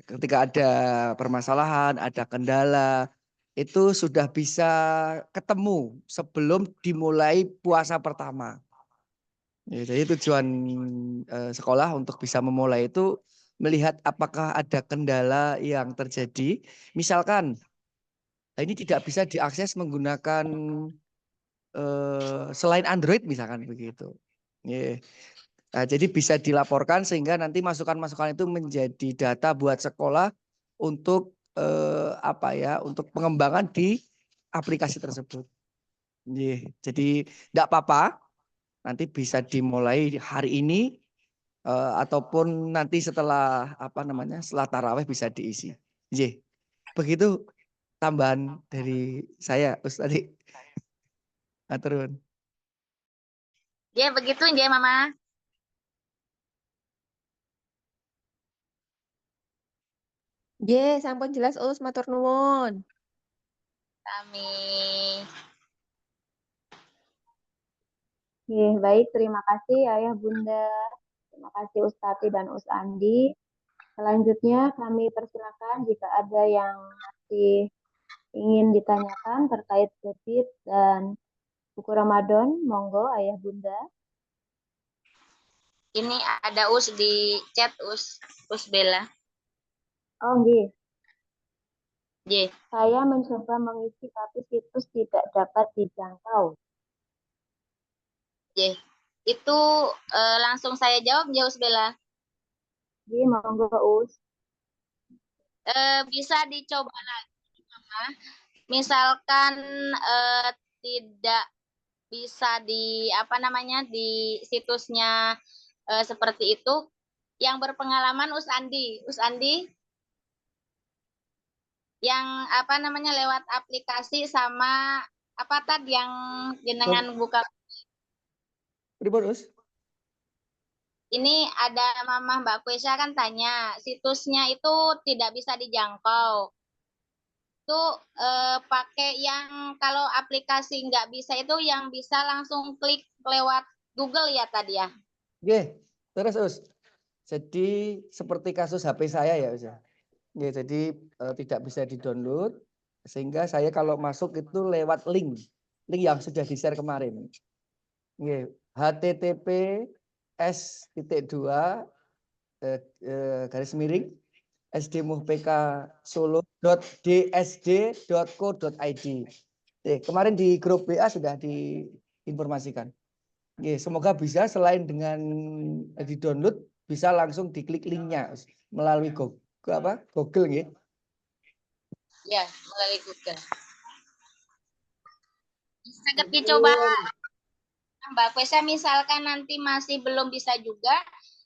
Ketika ada permasalahan, ada kendala, itu sudah bisa ketemu sebelum dimulai puasa pertama. Jadi tujuan sekolah untuk bisa memulai itu melihat apakah ada kendala yang terjadi. Misalkan ini tidak bisa diakses menggunakan selain Android misalkan begitu. Nah, jadi bisa dilaporkan sehingga nanti masukan-masukan itu menjadi data buat sekolah untuk untuk pengembangan di aplikasi tersebut. Jadi tidak apa-apa, nanti bisa dimulai hari ini ataupun nanti setelah setelah taraweh bisa diisi. Begitu tambahan dari saya, Ustaz. Aturun. Begitu Mama. Sampun jelas Us, matur nuwun. Kami. Baik, terima kasih Ayah Bunda. Terima kasih Ustati dan Us Andi. Selanjutnya kami persilakan jika ada yang masih ingin ditanyakan terkait COVID dan buku Ramadan, monggo Ayah Bunda. Ini ada Us di chat Us Bella. Oh, nggih. J. Saya mencoba mengisi tapi situs tidak dapat dijangkau. Itu langsung saya jawab Us Bella. Monggo Us. Bisa dicoba lagi, Mama. Misalkan tidak bisa di di situsnya seperti itu, yang berpengalaman Us Andi yang lewat aplikasi sama tadi yang jenengan buka. Ini ada Mama Mbak Kuesya kan tanya, situsnya itu tidak bisa dijangkau. Itu pakai yang kalau aplikasi nggak bisa itu yang bisa langsung klik lewat Google ya tadi ya. Terus Us. Jadi seperti kasus HP saya ya Us. Jadi tidak bisa di-download sehingga saya kalau masuk itu lewat link yang sudah di-share kemarin. https://2 sdmuhpk.solo.dsd.co.id. Kemarin di grup WA sudah diinformasikan. Semoga bisa selain dengan di-download bisa langsung diklik linknya melalui Google nggih. Ya, melalui Google. Sangat dicoba Mbak Kuesya, misalkan nanti masih belum bisa juga,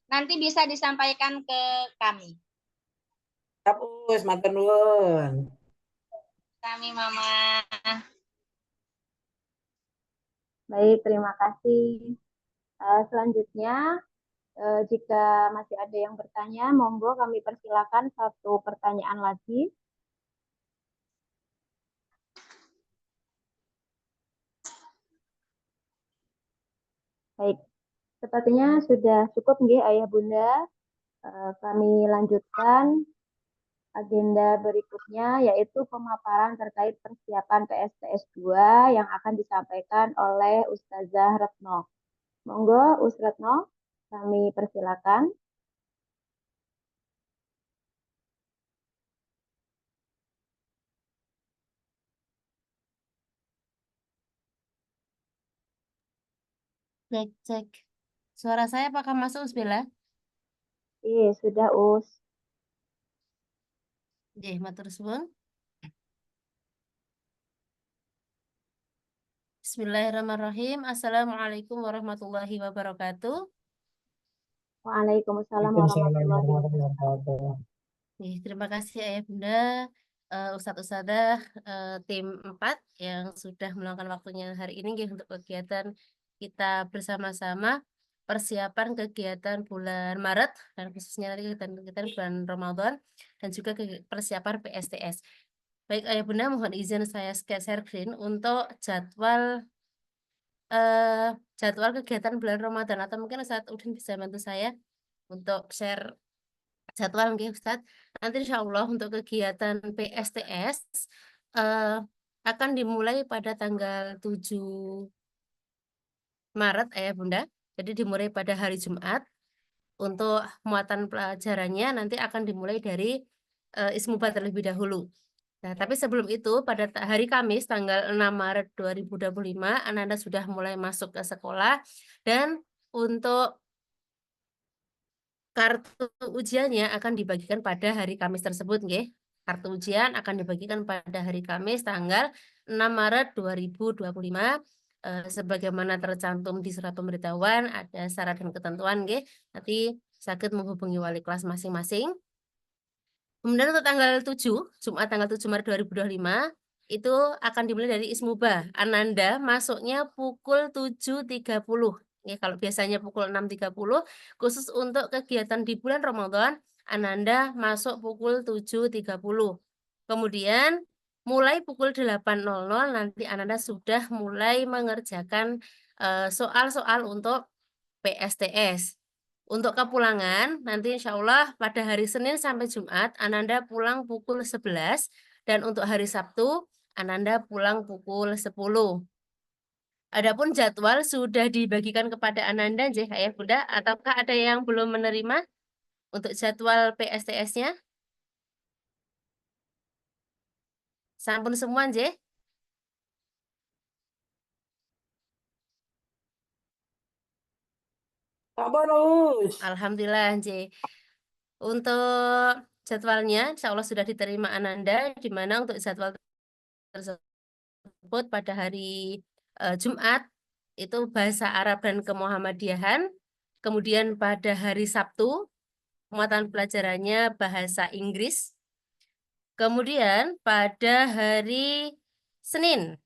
nanti bisa disampaikan ke kami. Us, matur nuwun. Kami Mama. Baik, terima kasih. Selanjutnya, jika masih ada yang bertanya, monggo kami persilakan satu pertanyaan lagi. Baik, sepertinya sudah cukup nggih Ayah Bunda. Kami lanjutkan agenda berikutnya yaitu pemaparan terkait persiapan PSTS 2 yang akan disampaikan oleh Ustazah Retno. Monggo Us Retno, kami persilakan. Cek. Suara saya apakah masuk, Us Bella? Iya, sudah Us. Matur suwun. Bismillahirrahmanirrahim. Assalamualaikum warahmatullahi wabarakatuh. Waalaikumsalam warahmatullahi wabarakatuh. Terima kasih Ayah Bunda, Ustadz Ustadzah, tim 4 yang sudah meluangkan waktunya hari ini untuk kegiatan kita bersama-sama persiapan kegiatan bulan Maret dan khususnya nanti kegiatan bulan Ramadan dan juga persiapan PSTS. Baik Ayah Bunda, mohon izin saya share screen untuk jadwal kegiatan bulan Ramadan, atau mungkin Ustadz Udin bisa bantu saya untuk share jadwal mungkin Ustadz. Nanti insya Allah untuk kegiatan PSTS akan dimulai pada tanggal 7 Maret Ayah Bunda. Jadi dimulai pada hari Jumat. Untuk muatan pelajarannya nanti akan dimulai dari Ismubat terlebih dahulu. Nah, tapi sebelum itu pada hari Kamis tanggal 6 Maret 2025 anak-anak sudah mulai masuk ke sekolah, dan untuk kartu ujiannya akan dibagikan pada hari Kamis tersebut, nggih. Kartu ujian akan dibagikan pada hari Kamis tanggal 6 Maret 2025. Sebagaimana tercantum di surat pemberitahuan, ada syarat dan ketentuan, nggih. Nanti sakit menghubungi wali kelas masing-masing. Kemudian untuk tanggal 7, Jumat tanggal 7 Maret 2025, itu akan dimulai dari Ismubah. Ananda masuknya pukul 7.30. Ya, kalau biasanya pukul 6.30, khusus untuk kegiatan di bulan Ramadan, Ananda masuk pukul 7.30. Kemudian mulai pukul 8.00 nanti Ananda sudah mulai mengerjakan soal-soal untuk PSTS. Untuk kepulangan, nanti insya Allah pada hari Senin sampai Jumat, Ananda pulang pukul 11. Dan untuk hari Sabtu, Ananda pulang pukul 10. Adapun jadwal sudah dibagikan kepada Ananda, Jeh, Ayah Bunda, ataukah ada yang belum menerima untuk jadwal PSTS-nya? Sampun semua, Jeh? Kak Bonus. Alhamdulillah, Jeh. Untuk jadwalnya, insya Allah sudah diterima Ananda, di mana untuk jadwal tersebut pada hari Jumat itu bahasa Arab dan kemuhammadiyahan. Kemudian pada hari Sabtu muatan pelajarannya bahasa Inggris. Kemudian pada hari Senin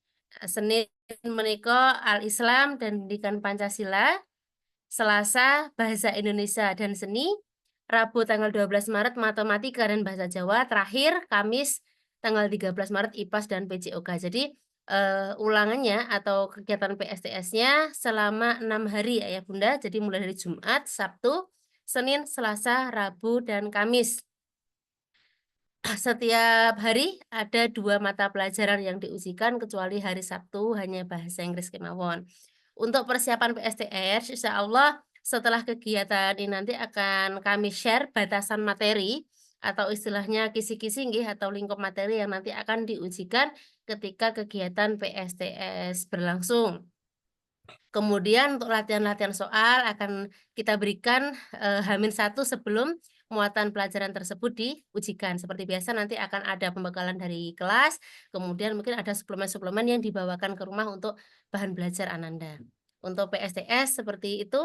menika Al-Islam dan Pendidikan Pancasila. Selasa bahasa Indonesia dan seni. Rabu tanggal 12 Maret matematika dan bahasa Jawa. Terakhir Kamis tanggal 13 Maret IPAS dan PJOK. Jadi ulangannya atau kegiatan PSTS-nya selama 6 hari Ayah Bunda. Jadi mulai dari Jumat, Sabtu, Senin, Selasa, Rabu, dan Kamis. Setiap hari ada 2 mata pelajaran yang diujikan, kecuali hari Sabtu hanya bahasa Inggris kemawon. Untuk persiapan PSTS, insya Allah setelah kegiatan ini nanti akan kami share batasan materi atau istilahnya kisi-kisi atau lingkup materi yang nanti akan diujikan ketika kegiatan PSTS berlangsung. Kemudian untuk latihan-latihan soal akan kita berikan H-1 sebelum muatan pelajaran tersebut diujikan. Seperti biasa nanti akan ada pembekalan dari kelas, kemudian mungkin ada suplemen-suplemen yang dibawakan ke rumah untuk bahan belajar Ananda. Untuk PSTS seperti itu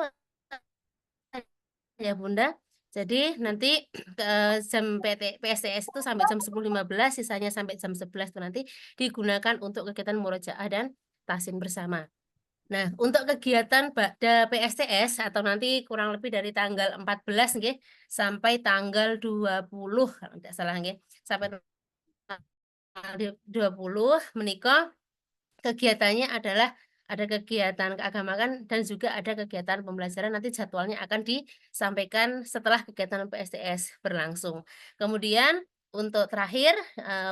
ya Bunda. Jadi nanti jam PSTS itu sampai jam 10.15, sisanya sampai jam 11 itu nanti digunakan untuk kegiatan murojaah dan tahsin bersama. Nah, untuk kegiatan pada PSTS atau nanti kurang lebih dari tanggal 14 nggih sampai tanggal 20 kalau tidak salah nggih. Sampai tanggal 20 menikah kegiatannya adalah ada kegiatan keagamaan dan juga ada kegiatan pembelajaran. Nanti jadwalnya akan disampaikan setelah kegiatan PSTS berlangsung. Kemudian untuk terakhir,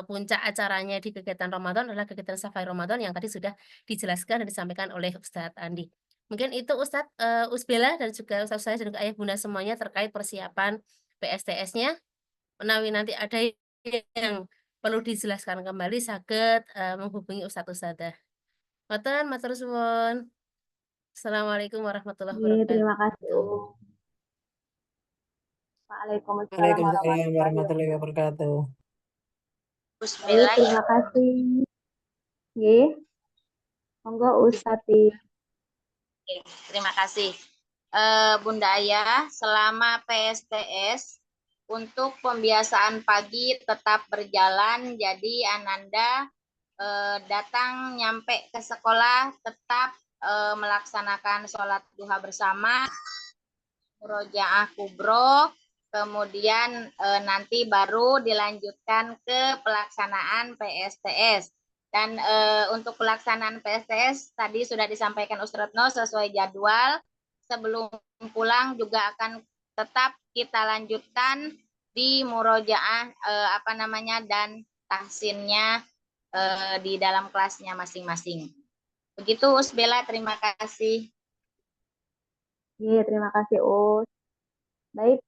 puncak acaranya di kegiatan Ramadan adalah kegiatan Safari Ramadan yang tadi sudah dijelaskan dan disampaikan oleh Ustadz Andi. Mungkin itu Ustadz Usbela dan juga Ustadz saya dan juga Ayah Bunda semuanya terkait persiapan PSTS-nya. Menawi nanti ada yang perlu dijelaskan kembali, saged menghubungi Ustadz Ustadzah. Matur, matur suwun. Assalamualaikum warahmatullahi Terima kasih. wabarakatuh. Waalaikumsalam Waalaikumsalam warahmatullahi wabarakatuh. Bismillah. Terima kasih. Monggo Ustati. Terima kasih. Bunda Ayah, selama PSTS untuk pembiasaan pagi tetap berjalan, jadi Ananda datang nyampe ke sekolah tetap melaksanakan sholat duha bersama, murojaah kubro, kemudian nanti baru dilanjutkan ke pelaksanaan PSTS. Dan untuk pelaksanaan PSTS tadi sudah disampaikan Ustadz Retno sesuai jadwal. Sebelum pulang juga akan tetap kita lanjutkan di murojaah dan tahsinnya di dalam kelasnya masing-masing. Begitu Usbela, terima kasih. Terima kasih Us. Baik,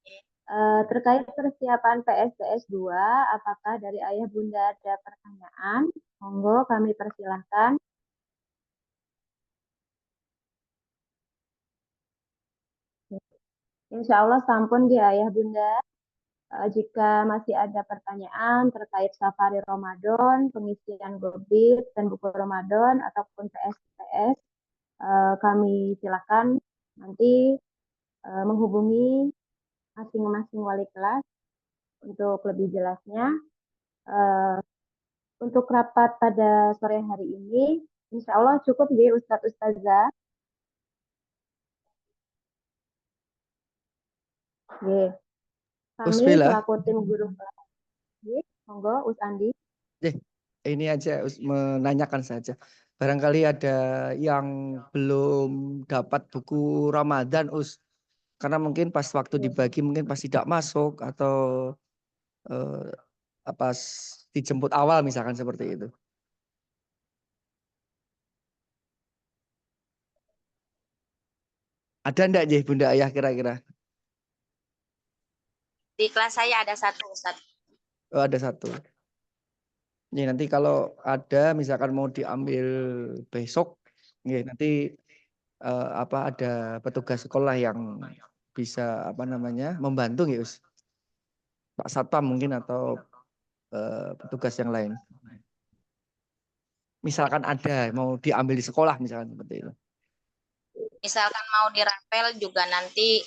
terkait persiapan PSTS 2, apakah dari Ayah Bunda ada pertanyaan? Monggo kami persilahkan. Insya Allah sampun nggih Ayah Bunda. Jika masih ada pertanyaan terkait safari Ramadan, pengisian Gobit dan buku Ramadan ataupun PSTS, kami silakan nanti menghubungi masing-masing wali kelas untuk lebih jelasnya. Untuk rapat pada sore hari ini, insya Allah cukup ya Ustadz Ustazah. Nggih. Kami Usbila, selaku tim guru kelas. Nggih, monggo Us Andi. ini aja menanyakan saja. Barangkali ada yang belum dapat buku Ramadan, karena mungkin pas waktu dibagi mungkin pas tidak masuk atau pas dijemput awal misalkan seperti itu. Ada enggak Jih Bunda Ayah kira-kira? Di kelas saya ada 1 Ustadz. Oh, ada 1. Nih nanti kalau ada misalkan mau diambil besok, nanti ada petugas sekolah yang bisa membantu ya Us. Pak Satpam mungkin atau petugas yang lain. Misalkan ada mau diambil di sekolah misalkan seperti itu. Misalkan mau dirapel juga nanti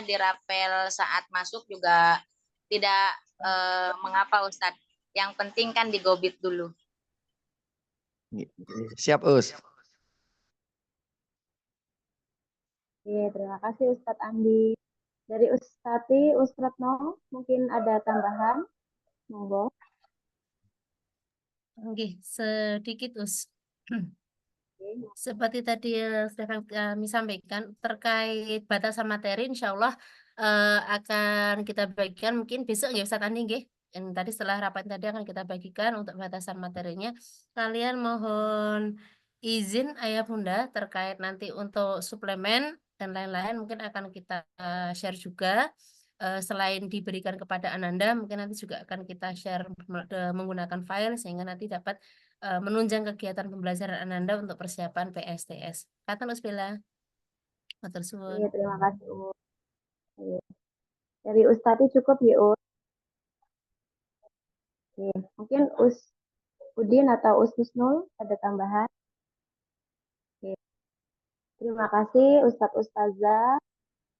dirapel saat masuk juga tidak mengapa Ustadz. Yang penting kan digobit dulu. Siap Us. Oke, terima kasih Ustadz Andi. Dari Ustati, Ustadno, mungkin ada tambahan? Monggo. Oke, sedikit Us. Seperti tadi sudah kami sampaikan terkait batasan materi, insya Allah akan kita bagikan mungkin besok ya Ustadz Andi nggih. Yang tadi setelah rapat tadi akan kita bagikan untuk batasan materinya. Kalian mohon izin Ayah Bunda terkait nanti untuk suplemen dan lain-lain mungkin akan kita share juga. Selain diberikan kepada Ananda, mungkin nanti juga akan kita share menggunakan file sehingga nanti dapat menunjang kegiatan pembelajaran Ananda untuk persiapan PSTS. Kata Usbila. Matur suwun. Iya, terima kasih Us. Iya. Dari Ustati cukup ya Us. Oke, mungkin Us Udin atau Us Husnul ada tambahan? Oke. Terima kasih Ustadz Ustazah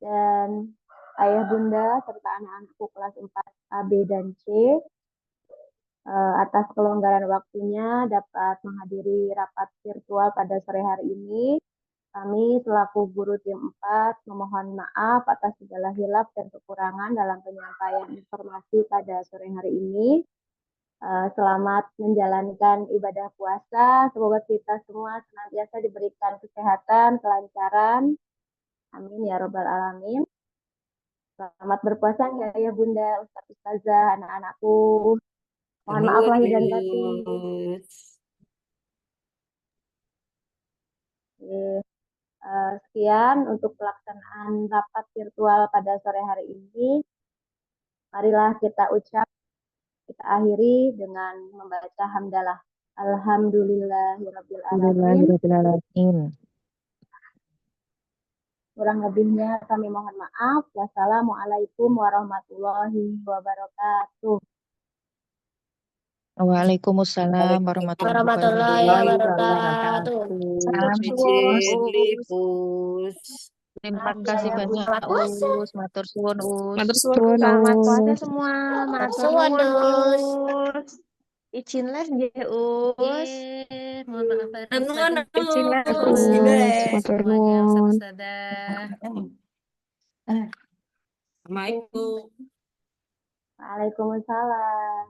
dan Ayah Bunda serta anak-anakku kelas 4 A, B, dan C atas kelonggaran waktunya dapat menghadiri rapat virtual pada sore hari ini. Kami selaku guru tim 4 memohon maaf atas segala hilaf dan kekurangan dalam penyampaian informasi pada sore hari ini. Selamat menjalankan ibadah puasa. Semoga kita semua senantiasa diberikan kesehatan, kelancaran. Amin ya robbal alamin. Selamat berpuasa ya Bunda, Ustadz Ustazah, anak-anakku. Mohon maaf lahir dan batin. Sekian untuk pelaksanaan rapat virtual pada sore hari ini. Marilah kita akhiri dengan membaca hamdalah. Alhamdulillahirabbil alamin. Kurang lebihnya kami mohon maaf. Wassalamualaikum warahmatullahi wabarakatuh. Waalaikumsalam warahmatullahi wabarakatuh. Terima kasih banyak Us. Matur suwun Us. Matur suwun. Selamat puasa semua. Matur suwun Us. Izin les nggih Us. Mohon maaf lahir dan Nuwun batin. Us. Matur Semuanya nuwun. Ustazah. Assalamualaikum. Waalaikumsalam.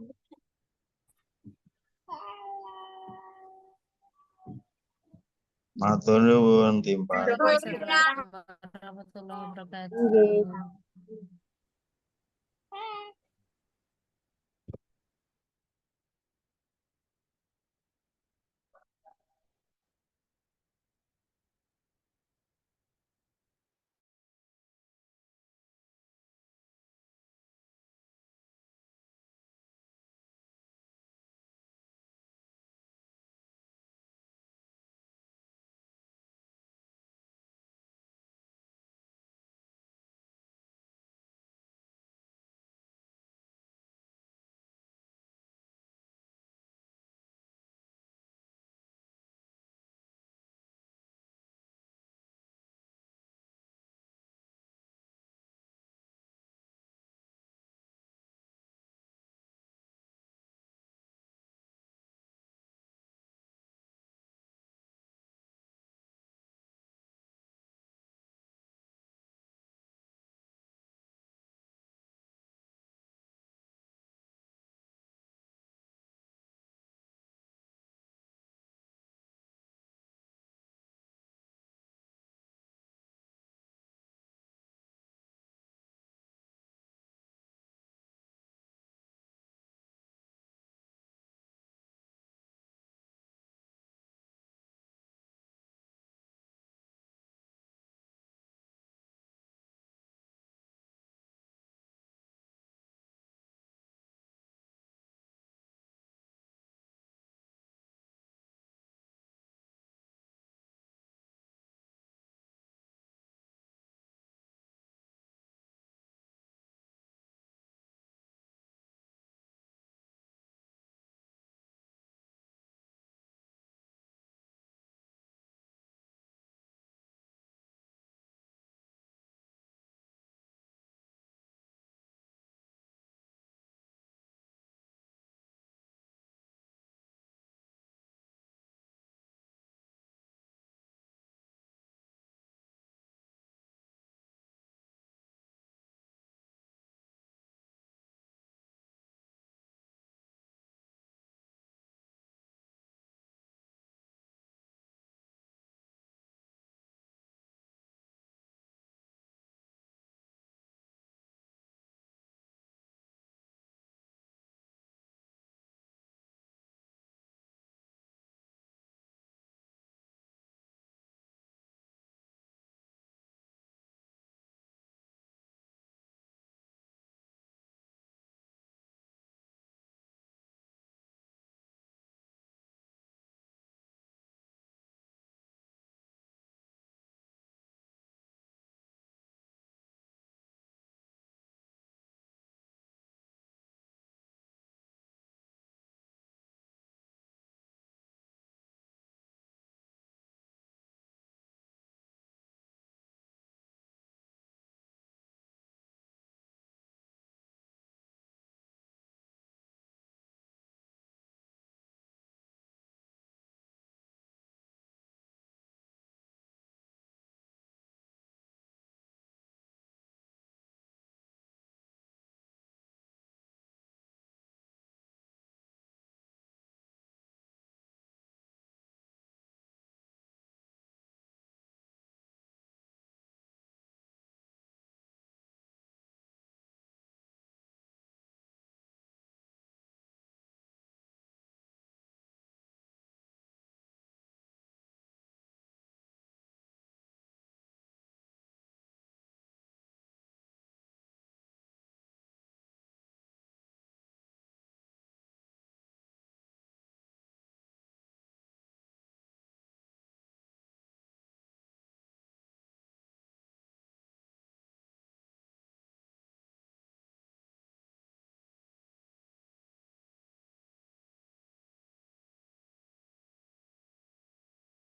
Matur nuwun timpang. Waalaikumsalam warahmatullahi wabarakatuh. Nggih.